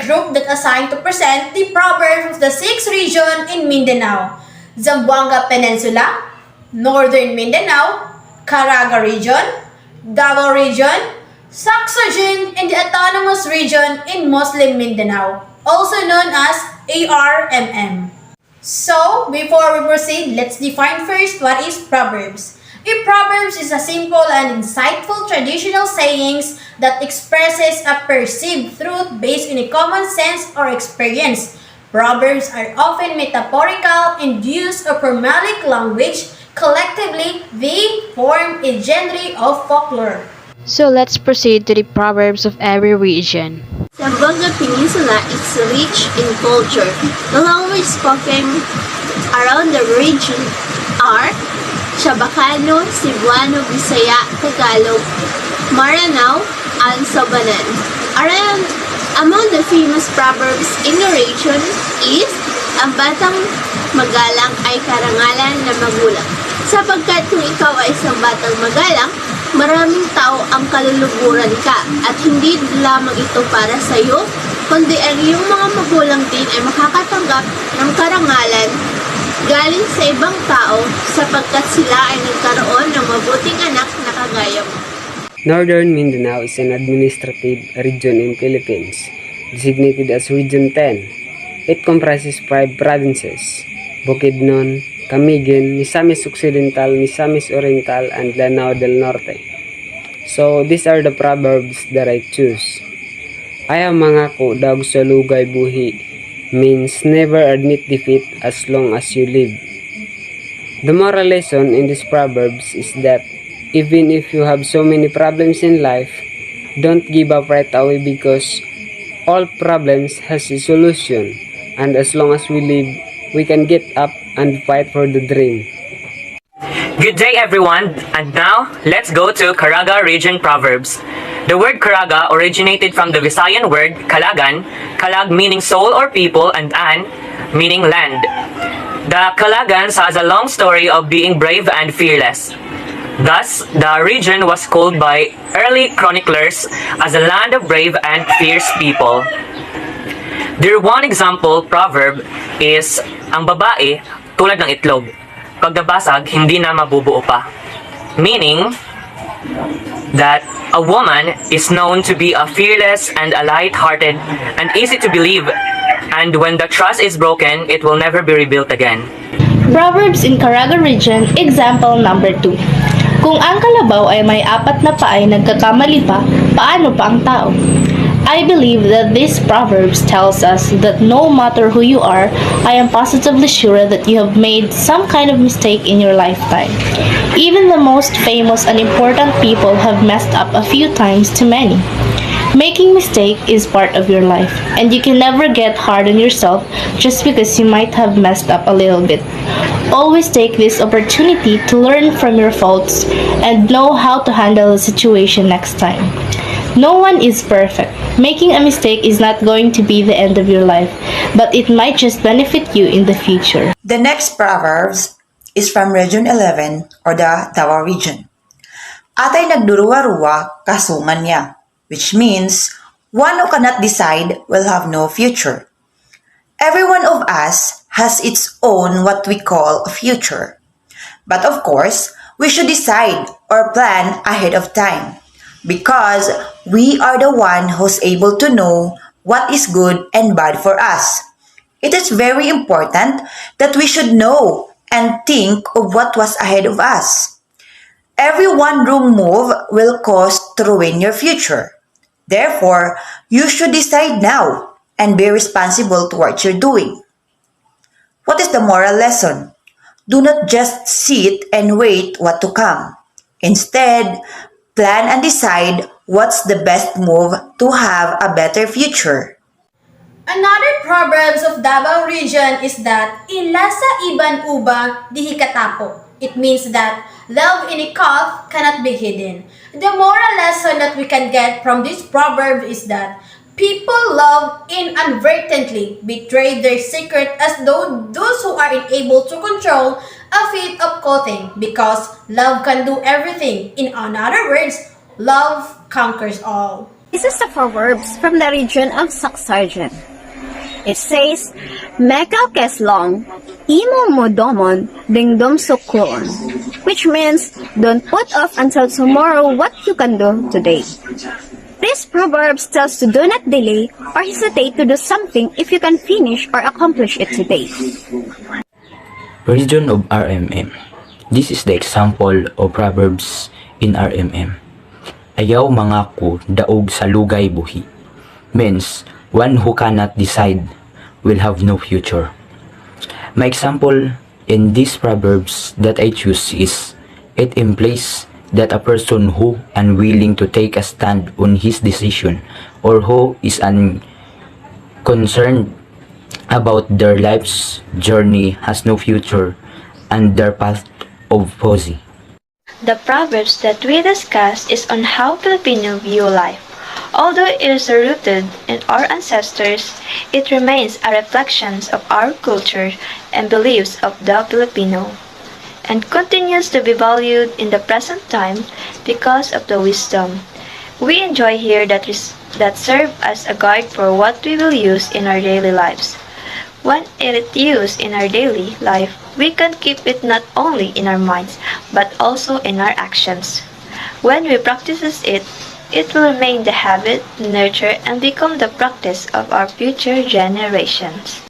group that assigned to present the proverbs of the 6th region in Mindanao: Zamboanga Peninsula, Northern Mindanao, Caraga Region, Davao Region, Saxogen, and the Autonomous Region in Muslim Mindanao, also known as ARMM. So, before we proceed, let's define first what is Proverbs. A Proverbs is a simple and insightful traditional sayings that expresses a perceived truth based on a common sense or experience. Proverbs are often metaphorical and used a formalic language. Collectively, they form a genre of folklore. So let's proceed to the proverbs of every region. Zamboanga Peninsula is rich in culture. The language spoken around the region are Chabacano, Cebuano, Bisaya, Tagalog, Maranao, and Sabanan. Among the famous proverbs in the region is ang batang magalang ay karangalan na magulang. Sapagkat kung ikaw ay isang batang magalang, maraming tao ang kaluluburan ka at hindi lamang ito para sa iyo, kundi ang iyong mga magulang din ay makakatanggap ng karangalan galing sa ibang tao sapagkat sila ay nagkaroon ng mabuting anak na kagaya mo. Northern Mindanao is an administrative region in Philippines, designated as Region 10. It comprises 5 provinces: Bukidnon, Camiguin, Misamis Occidental, Misamis Oriental, and Lanao del Norte. So, these are the proverbs that I choose. Ayaw mangako daog sa lugay buhi means never admit defeat as long as you live. The moral lesson in these proverbs is that even if you have so many problems in life, don't give up right away because all problems has a solution, and as long as we live, we can get up and fight for the dream. Good day everyone, and now let's go to Caraga region proverbs. The word Caraga originated from the Visayan word Kalagan, Kalag meaning soul or people, and An meaning land. The Kalagans has a long story of being brave and fearless. Thus, the region was called by early chroniclers as a land of brave and fierce people. Their one example proverb is, ang babae tulad ng itlog, pag nabasag, hindi na mabubuo pa. Meaning that a woman is known to be a fearless and a light-hearted and easy to believe, and when the trust is broken, it will never be rebuilt again. Proverbs in Caraga region, example number 2. Kung ang kalabaw ay may 4 na paa ay nagkakamali pa, paano pa ang tao? I believe that this Proverbs tells us that no matter who you are, I am positively sure that you have made some kind of mistake in your lifetime. Even the most famous and important people have messed up a few times to many. Making mistake is part of your life, and you can never get hard on yourself just because you might have messed up a little bit. Always take this opportunity to learn from your faults and know how to handle the situation next time. No one is perfect. Making a mistake is not going to be the end of your life, but it might just benefit you in the future. The next Proverbs is from Region 11 or the Davao region. Atay nagduruwa-ruwa kasungan niya, which means one who cannot decide will have no future. Every one of us has its own what we call a future. But of course, we should decide or plan ahead of time, because we are the one who's able to know what is good and bad for us. It is very important that we should know and think of what was ahead of us. Every one wrong move will cause to ruin your future. Therefore, you should decide now and be responsible to what you're doing. What is the moral lesson? Do not just sit and wait what to come. Instead, plan and decide what's the best move to have a better future. Another proverbs of Davao region is that ila sa iban uba dihi katapo. It means that love in a cup cannot be hidden. The moral lesson that we can get from this proverb is that people love inadvertently betray their secret as though those who are unable to control a fit of clothing, because love can do everything. In other words, love conquers all. This is the proverbs from the region of Saksarjan. It says, Mekal keslong, imo mo domon, dingdom sukulon, which means, don't put off until tomorrow what you can do today. This proverbs tells to do not delay or hesitate to do something if you can finish or accomplish it today. Region of RMM. This is the example of proverbs in RMM. Ayaw mangako daog sa lugay buhi. Means, one who cannot decide will have no future. My example in these proverbs that I choose is, it implies that a person who unwilling to take a stand on his decision or who is unconcerned about their life's journey has no future and their path of poesy. The proverbs that we discuss is on how Filipino view life. Although it is rooted in our ancestors, it remains a reflection of our culture and beliefs of the Filipino, and continues to be valued in the present time because of the wisdom we enjoy here that serve as a guide for what we will use in our daily lives. When it is used in our daily life, we can keep it not only in our minds, but also in our actions. When we practice it, it will remain the habit, nurture, and become the practice of our future generations.